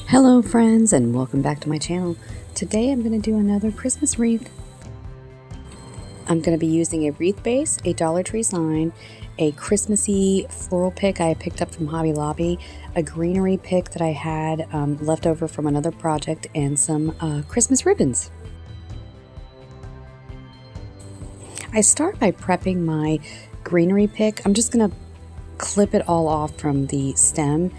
Hello friends, and welcome back to my channel. Today I'm going to do another Christmas wreath. I'm going to be using a wreath base, a Dollar Tree sign, a Christmassy floral pick I picked up from Hobby Lobby, a greenery pick that I had left over from another project, and some Christmas ribbons. I start by prepping my greenery pick. I'm just going to clip it all off from the stem,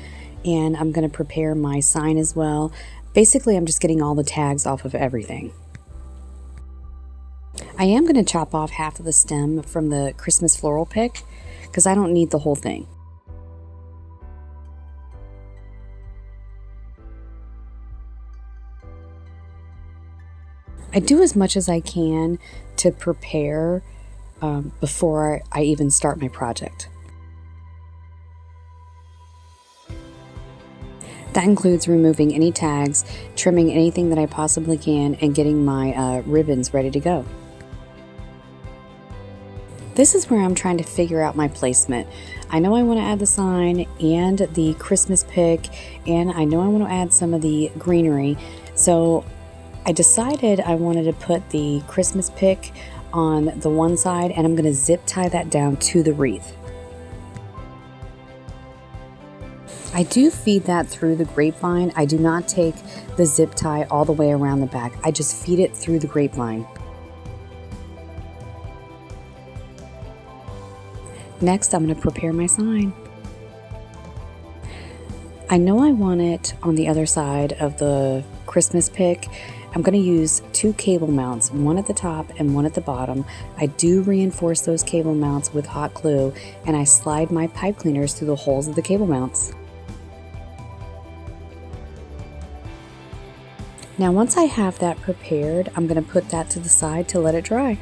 and I'm going to prepare my sign as well. Basically, I'm just getting all the tags off of everything. I am going to chop off half of the stem from the Christmas floral pick because I don't need the whole thing. I do as much as I can to prepare before I even start my project. That includes removing any tags, trimming anything that I possibly can, and getting my ribbons ready to go. This is where I'm trying to figure out my placement. I know I want to add the sign and the Christmas pick, and I know I want to add some of the greenery. So I decided I wanted to put the Christmas pick on the one side, and I'm going to zip tie that down to the wreath. I do feed that through the grapevine. I do not take the zip tie all the way around the back. I just feed it through the grapevine. Next, I'm going to prepare my sign. I know I want it on the other side of the Christmas pick. I'm going to use two cable mounts, one at the top and one at the bottom. I do reinforce those cable mounts with hot glue, and I slide my pipe cleaners through the holes of the cable mounts. Now once I have that prepared, I'm going to put that to the side to let it dry.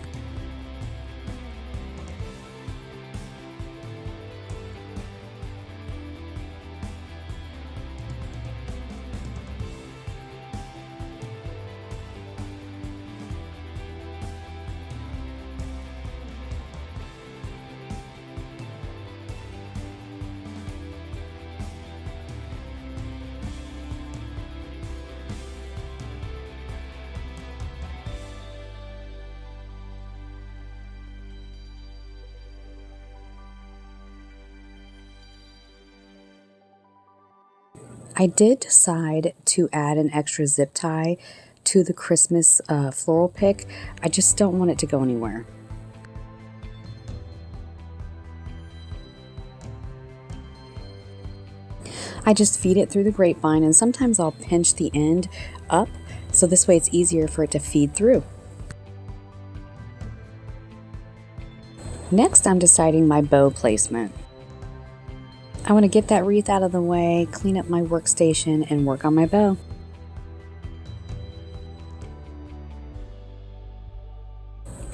I did decide to add an extra zip tie to the Christmas floral pick. I just don't want it to go anywhere. I just feed it through the grapevine, and sometimes I'll pinch the end up so this way it's easier for it to feed through. Next, I'm deciding my bow placement. I want to get that wreath out of the way, clean up my workstation, and work on my bow.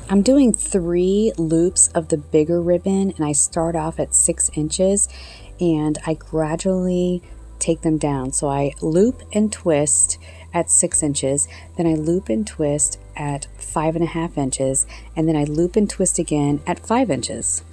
I'm doing 3 loops of the bigger ribbon, and I start off at 6 inches, and I gradually take them down. So I loop and twist at 6 inches, then I loop and twist at 5.5 inches, and then I loop and twist again at 5 inches.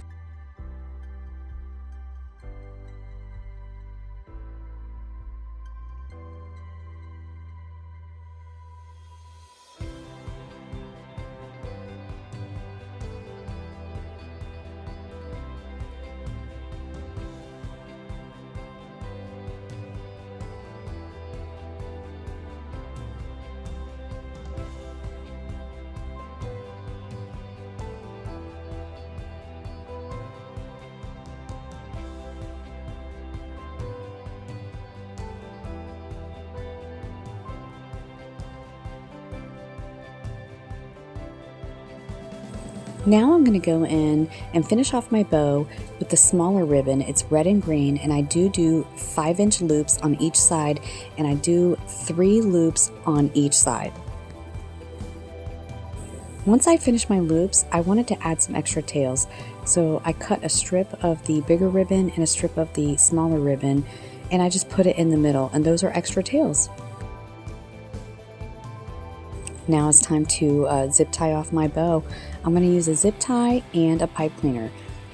Now I'm going to go in and finish off my bow with the smaller ribbon. It's red and green, and I do 5-inch loops on each side, and I do 3 loops on each side. Once I finish my loops, I wanted to add some extra tails, so I cut a strip of the bigger ribbon and a strip of the smaller ribbon, and I just put it in the middle, and those are extra tails. Now it's time to zip tie off my bow. I'm going to use a zip tie and a pipe cleaner.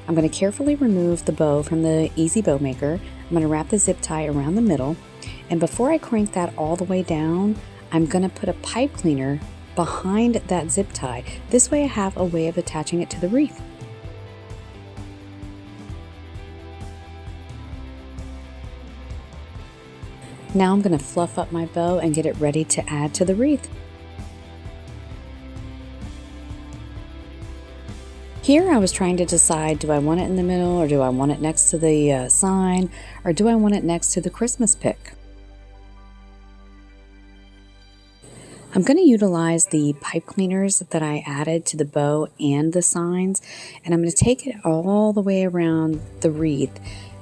I'm going to carefully remove the bow from the Easy Bow Maker. I'm going to wrap the zip tie around the middle, And before I crank that all the way down, I'm going to put a pipe cleaner behind that zip tie. This way I have a way of attaching it to the wreath. Now I'm going to fluff up my bow and get it ready to add to the wreath. Here I was trying to decide, do I want it in the middle, or do I want it next to the sign, or do I want it next to the Christmas pick? I'm going to utilize the pipe cleaners that I added to the bow and the signs, and I'm going to take it all the way around the wreath,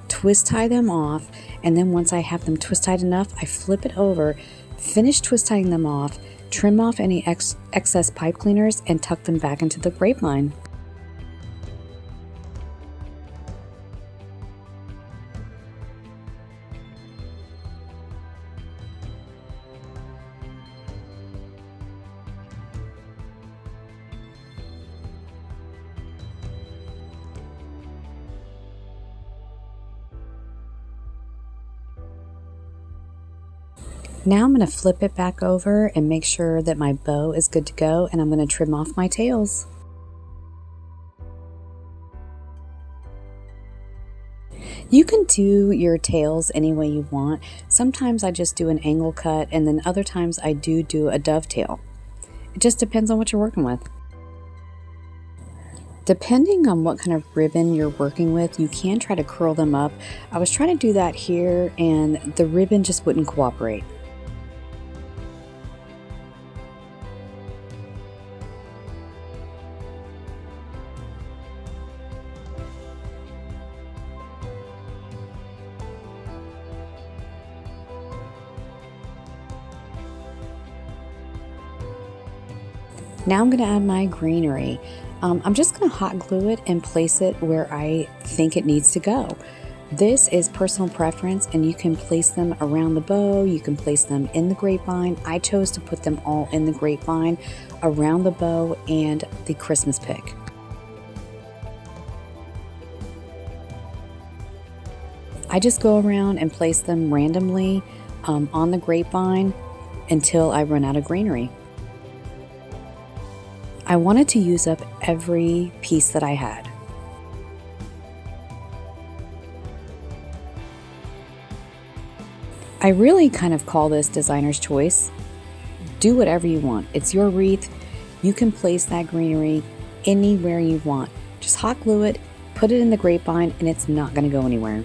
twist tie them off, and then once I have them twist tied enough, I flip it over, finish twist tying them off, trim off any excess pipe cleaners, and tuck them back into the grapevine. Now I'm going to flip it back over and make sure that my bow is good to go, and I'm going to trim off my tails. You can do your tails any way you want. Sometimes I just do an angle cut, and then other times I do a dovetail. It just depends on what you're working with. Depending on what kind of ribbon you're working with, you can try to curl them up. I was trying to do that here, and the ribbon just wouldn't cooperate. Now I'm going to add my greenery. I'm just going to hot glue it and place it where I think it needs to go. This is personal preference, and you can place them around the bow, you can place them in the grapevine. I chose to put them all in the grapevine, around the bow and the Christmas pick. I just go around and place them randomly on the grapevine until I run out of greenery. I wanted to use up every piece that I had. I really kind of call this designer's choice. Do whatever you want. It's your wreath. You can place that greenery anywhere you want. Just hot glue it, put it in the grapevine, and it's not going to go anywhere.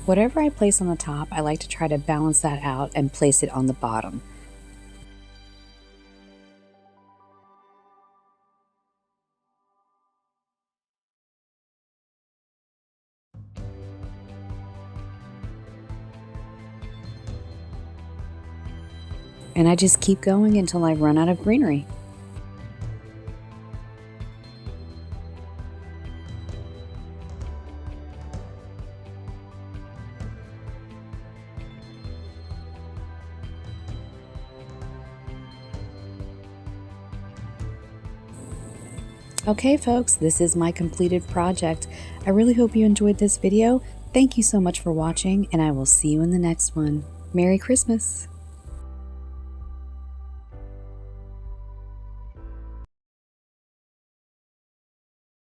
Whatever I place on the top, I like to try to balance that out and place it on the bottom. And I just keep going until I run out of greenery. Okay folks, this is my completed project. I really hope you enjoyed this video. Thank you so much for watching, and I will see you in the next one. Merry Christmas!